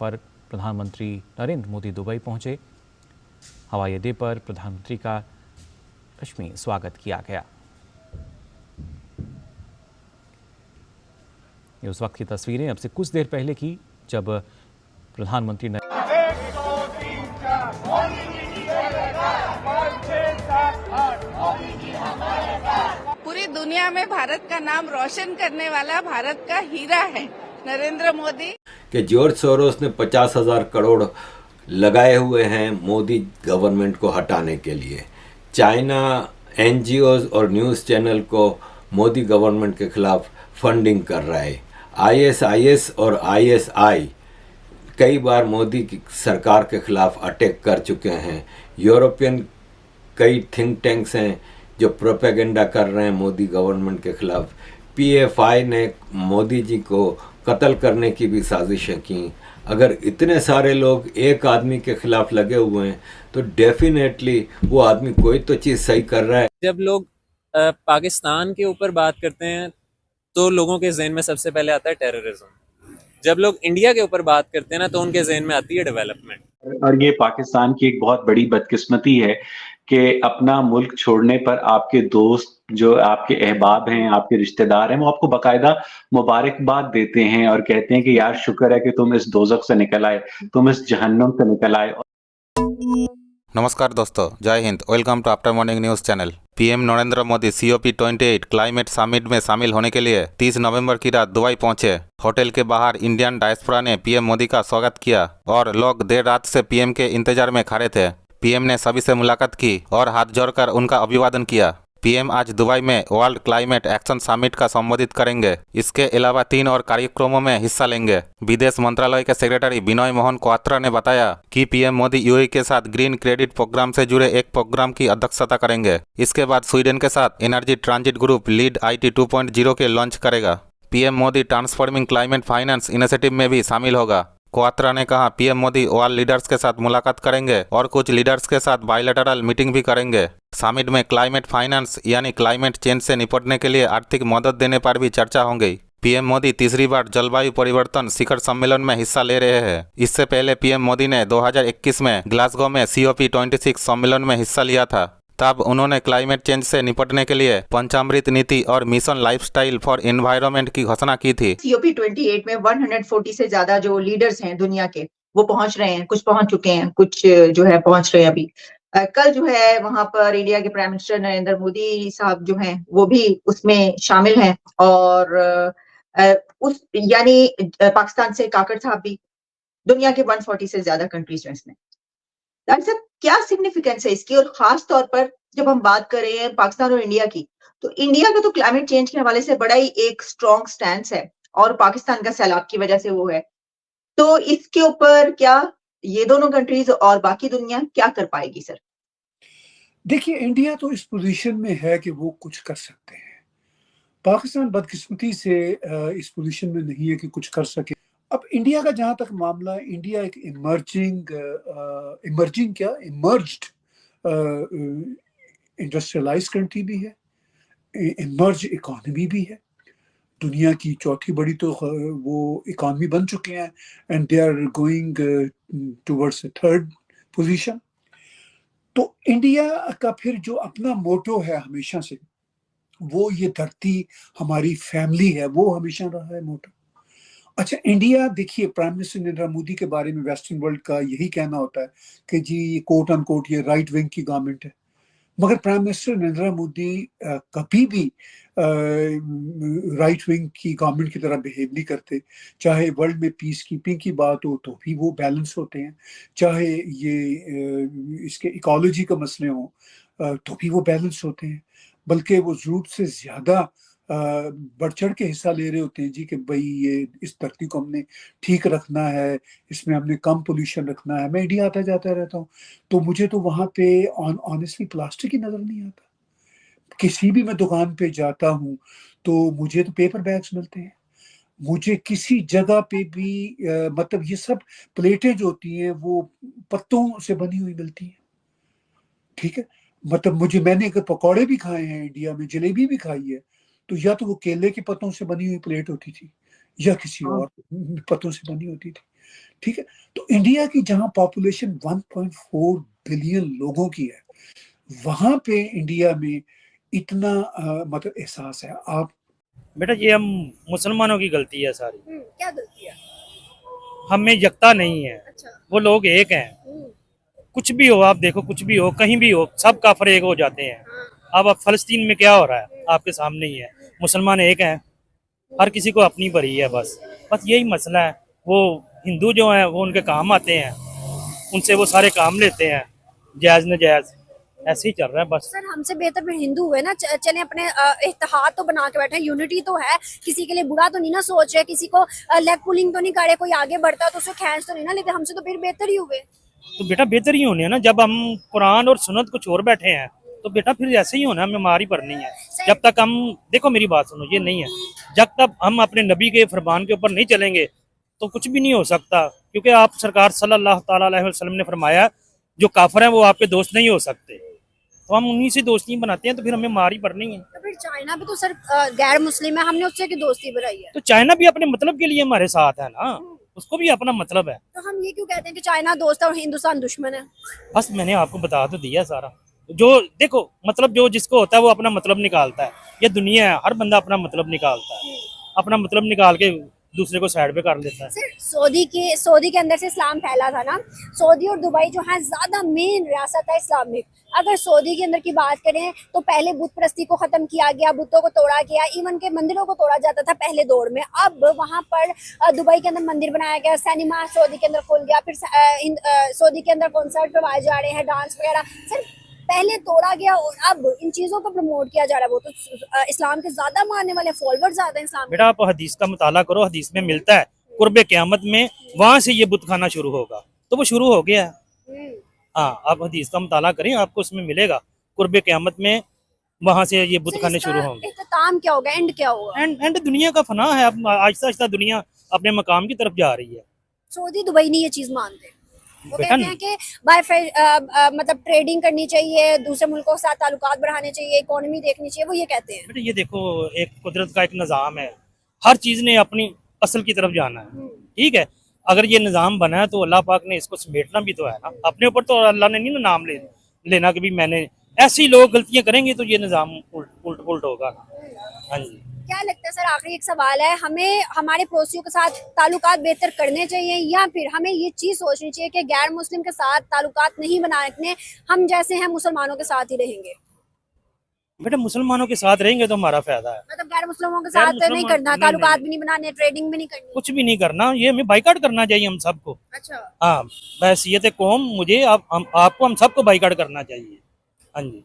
पर प्रधानमंत्री नरेंद्र मोदी दुबई पहुंचे। हवाई अड्डे पर प्रधानमंत्री का रश्मि स्वागत किया गया। ये उस वक्त की तस्वीरें अब से कुछ देर पहले की, जब प्रधानमंत्री पूरी दुनिया में भारत का नाम रोशन करने वाला भारत का हीरा है नरेंद्र मोदी। कि जॉर्ज सोरोस ने 50,000 करोड़ लगाए हुए हैं मोदी गवर्नमेंट को हटाने के लिए। चाइना एनजीओज और न्यूज़ चैनल को मोदी गवर्नमेंट के खिलाफ फंडिंग कर रहा है। आईएसआईएस और आईएसआई कई बार मोदी की सरकार के खिलाफ अटैक कर चुके हैं। यूरोपियन कई थिंक टैंक्स हैं जो प्रोपेगेंडा कर रहे हैं मोदी गवर्नमेंट के खिलाफ। पीएफआई ने मोदी जी को कत्ल करने की भी साजिशें की। अगर इतने सारे लोग एक आदमी के खिलाफ लगे हुए हैं तो डेफिनेटली वो आदमी कोई तो चीज़ सही कर रहा है। जब लोग पाकिस्तान के ऊपर बात करते हैं तो लोगों के जहन में सबसे पहले आता है टेररिज्म। जब लोग इंडिया के ऊपर बात करते हैं ना तो उनके जहन में आती है डेवलपमेंट। और ये पाकिस्तान की एक बहुत बड़ी बदकिस्मती है कि अपना मुल्क छोड़ने पर आपके दोस्त, जो आपके अहबाब हैं, आपके रिश्तेदार हैं, वो आपको बाकायदा मुबारकबाद देते हैं और कहते हैं कि यार शुक्र है कि तुम इस दोजख से निकल आए, तुम इस जहन्नुम से निकल आए। नमस्कार दोस्तों, जय Hind. Welcome to after morning news channel. PM Narendra Modi COP28 climate summit में शामिल होने के लिए 30 नवंबर की रात दुबई पहुंचे। होटल के बाहर इंडियन डायस्पोरा ने पीएम मोदी का स्वागत किया और लोग देर रात से पीएम के इंतजार में खड़े थे। पीएम ने सभी से मुलाकात की और हाथ जोड़कर उनका अभिवादन किया। पीएम आज दुबई में वर्ल्ड क्लाइमेट एक्शन समिट का संबोधित करेंगे। इसके अलावा 3 और कार्यक्रमों में हिस्सा लेंगे। विदेश मंत्रालय के सेक्रेटरी विनय मोहन क्वात्रा ने बताया कि पीएम मोदी यूएई के साथ ग्रीन क्रेडिट प्रोग्राम से जुड़े एक प्रोग्राम की अध्यक्षता करेंगे। इसके बाद स्वीडन के साथ energy transit group lead IT 2.0 के लॉन्च करेगा। PM Modi transforming climate finance initiative में भी शामिल होगा। क्वात्रा ने कहा पीएम मोदी वर्ल्ड लीडर्स के साथ मुलाकात करेंगे और कुछ लीडर्स के साथ बायलैटरल मीटिंग भी करेंगे। समिट में क्लाइमेट फाइनेंस यानी क्लाइमेट चेंज से निपटने के लिए आर्थिक मदद देने पर भी चर्चा होगी। पीएम मोदी तीसरी बार जलवायु परिवर्तन शिखर सम्मेलन में हिस्सा ले रहे हैं। इससे पहले पीएम मोदी ने 2021 में ग्लासगो में COP26 सम्मेलन में हिस्सा लिया था। तब उन्होंने क्लाइमेट चेंज से निपटने के लिए पंचामृत नीति और मिशन लाइफस्टाइल फॉर एनवायरनमेंट की घोषणा की थी। COP28 में 140 से ज्यादा जो लीडर्स हैं दुनिया के, वो पहुंच रहे हैं। कुछ पहुंच चुके हैं, कुछ जो है पहुंच रहे हैं अभी। कल जो है वहां पर इंडिया के प्राइम मिनिस्टर नरेंद्र मोदी साहब जो हैं वो भी उसमें शामिल हैं और उस यानी पाकिस्तान से काकर साहब भी, दुनिया के 140 से ज्यादा कंट्रीज हैं इसमें। डॉक्टर साहब, क्या सिग्निफिकेंस है इसकी? और खास तौर पर जब हम बात कर रहे हैं पाकिस्तान और इंडिया की, तो इंडिया का तो क्लाइमेट चेंज के हवाले से बड़ा ही एक स्ट्रॉन्ग स्टैंड है और पाकिस्तान का सैलाब की वजह से वो है। तो इसके ऊपर क्या ये दोनों कंट्रीज और बाकी दुनिया क्या कर पाएगी सर? देखिए, इंडिया तो इस पोजीशन में है कि वो कुछ कर सकते हैं। पाकिस्तान बदकिस्मती से इस पोजीशन में नहीं है कि कुछ कर सके। अब इंडिया का जहां तक मामला है, इंडिया एक इमर्ज्ड इंडस्ट्रियलाइज कंट्री भी है, इमर्ज इकोनॉमी भी है। दुनिया की चौथी बड़ी तो वो इकोनॉमी बन चुके हैं and they are going towards third position. तो इंडिया का फिर जो अपना मोटो है हमेशा से, वो ये धरती हमारी फैमिली है, वो हमेशा रहा है मोटो। अच्छा, इंडिया देखिए, प्राइम मिनिस्टर नरेंद्र मोदी के बारे में वेस्टर्न वर्ल्ड का यही कहना होता है कि जी ये कोट अनकोट ये राइट विंग की गवर्नमेंट है। मगर प्राइम मिनिस्टर नरेंद्र मोदी कभी भी राइट विंग की गवर्नमेंट की तरह बिहेव नहीं करते। चाहे वर्ल्ड में पीस कीपिंग की बात हो तो भी वो बैलेंस होते हैं, चाहे ये इसके इकोलॉजी का मसले हो तो भी वो बैलेंस होते हैं। बल्कि वो जरूरत से ज़्यादा बढ़ चढ़ के हिस्सा ले रहे होते हैं जी कि भाई ये इस धरती को हमने ठीक रखना है, इसमें हमने कम पोल्यूशन रखना है। मैं इंडिया आता जाता रहता हूँ तो मुझे तो वहाँ पे ऑनेस्टली प्लास्टिक ही नज़र नहीं आता। किसी भी मैं दुकान पे जाता हूँ तो मुझे तो पेपर बैग्स मिलते हैं। मुझे किसी जगह पे भी मतलब ये सब प्लेटें जो होती हैं वो पत्तों से बनी हुई मिलती हैं। ठीक है, मतलब मैंने अगर पकौड़े भी खाए हैं इंडिया में, जलेबी भी खाई है, तो या तो वो केले के पत्तों से बनी हुई प्लेट होती थी या किसी और पत्तों से बनी होती थी। ठीक है। तो इंडिया की जहां पॉपुलेशन 1.4 बिलियन लोगों की है, वहां पे इंडिया में इतना मतलब एहसास है। आप बेटा ये हम मुसलमानों की गलती है सारी, क्या गलती है? हमें यकता नहीं है। अच्छा। वो लोग एक हैं, कुछ भी हो आप देखो, कुछ भी हो कहीं भी हो, सब काफिर एक हो जाते हैं। अब फलस्तीन में क्या हो रहा है आपके सामने ही है, मुसलमान एक हैं, हर किसी को अपनी भरी है, बस यही मसला है। वो हिंदू जो हैं वो उनके काम आते हैं, उनसे वो सारे काम लेते हैं, जायज नजायज, ऐसे ही चल रहा है बस। सर हमसे बेहतर फिर हिंदू हुए ना, चले अपने इत्तेहाद तो बना के बैठे, यूनिटी तो है, किसी के लिए बुरा तो नहीं ना सोच रहे, किसी को लेग पुलिंग तो नहीं करे, कोई आगे बढ़ता तो उसे खींच तो नहीं ना लेते, हमसे तो फिर बेहतर ही हुए। तो बेटा बेहतर ही होने है ना, जब हम कुरान और सुन्नत को छोड़ बैठे हैं तो बेटा फिर ऐसे ही होना, हमें मारी पड़नी है। जब तक हम, देखो मेरी बात सुनो, ये नहीं है, जब तक हम अपने नबी के फरमान के ऊपर नहीं चलेंगे तो कुछ भी नहीं हो सकता, क्योंकि आप सरकार सल्लल्लाहु ताला अलैहि वसल्लम ने फरमाया जो काफिर हैं वो आपके दोस्त नहीं हो सकते, तो हम उन्हीं से दोस्ती बनाते हैं, तो फिर हमें मारी पड़नी है। तो फिर चाइना भी तो सर गैर मुस्लिम है, हमने उससे की दोस्ती बनाई है। तो चाइना भी अपने मतलब के लिए हमारे साथ है ना, उसको भी अपना मतलब है। तो हम ये क्यों कहते हैं कि चाइना दोस्त है और हिंदुस्तान दुश्मन है? बस मैंने आपको बता तो दिया सारा, जो देखो मतलब जो जिसको होता है वो अपना मतलब निकालता है, ये दुनिया है, हर बंदा अपना मतलब निकालता है, अपना मतलब निकाल के दूसरे को साइड पे कर लेता है। सर सऊदी के अंदर से इस्लाम फैला था ना, सऊदी और दुबई जो है ज्यादा मेन रियासत है इस्लामिक। अगर सऊदी के अंदर की बात करें तो पहले बुत परस्ती को खत्म किया गया, बुतों को तोड़ा गया, इवन के मंदिरों को तोड़ा जाता था पहले दौर में। अब वहां पर दुबई के अंदर मंदिर बनाया गया, सिनेमा सऊदी के अंदर खुल गया, फिर सऊदी के अंदर कॉन्सर्ट करवाए जा रहे हैं, डांस वगैरह। सर पहले तोड़ा गया और अब इन चीजों को प्रमोट किया जा रहा है। वो तो इस्लाम के ज्यादा मानने वाले, फॉलोअर ज्यादा हैं इस्लाम के। बेटा आप हदीस का मुताला करो, हदीस में मिलता है कुर्बे क़यामत में वहां से ये बुत खाना शुरू होगा, तो वो शुरू हो गया है। हाँ आप हदीस का मुताला करें, आपको उसमें मिलेगा कुर्बे क़यामत में वहां से ये बुत खाने शुरू होंगे। इख्तिताम क्या होगा, एंड क्या होगा? एंड दुनिया का फना है, अब आहिस्ता आहिस्ता दुनिया अपने मकाम की तरफ जा रही है। सऊदी दुबई नहीं ये चीज मानते, वो बेटा कहते हैं कि मतलब ट्रेडिंग करनी चाहिए, दूसरे मुल्कों के साथ ताल्लुकात बढ़ाने चाहिए, इकोनॉमी देखनी चाहिए, वो ये कहते हैं। बेटा ये देखो एक कुदरत का एक निज़ाम है, हर चीज ने अपनी असल की तरफ जाना है, ठीक है। अगर ये निज़ाम बना है तो अल्लाह पाक ने इसको समेटना भी तो है ना, अपने ऊपर तो अल्लाह ने नहीं ना नाम लेना कि भी मैंने, ऐसे ही लोग गलतियां करेंगे तो ये निज़ाम उल्ट होगा। हाँ जी। क्या लगता है सर, आखिरी एक सवाल है, हमें हमारे पड़ोसियों के साथ ताल्लुकात बेहतर करने चाहिए या फिर हमें ये चीज सोचनी चाहिए कि गैर मुस्लिम के साथ ताल्लुकात नहीं बनाने, हम जैसे हैं मुसलमानों के साथ ही रहेंगे? बेटा मुसलमानों के साथ रहेंगे तो हमारा फायदा है, मतलब गैर मुस्लिमों के साथ नहीं करना, ताल्लुकात भी नहीं बनाने, ट्रेडिंग भी नहीं करनी, कुछ भी नहीं करना, ये हमें बाइकाट करना चाहिए हम सबको। अच्छा। हाँ, हैसियत कौम मुझे आपको हम सबको बाइकाट करना चाहिए। हाँ जी।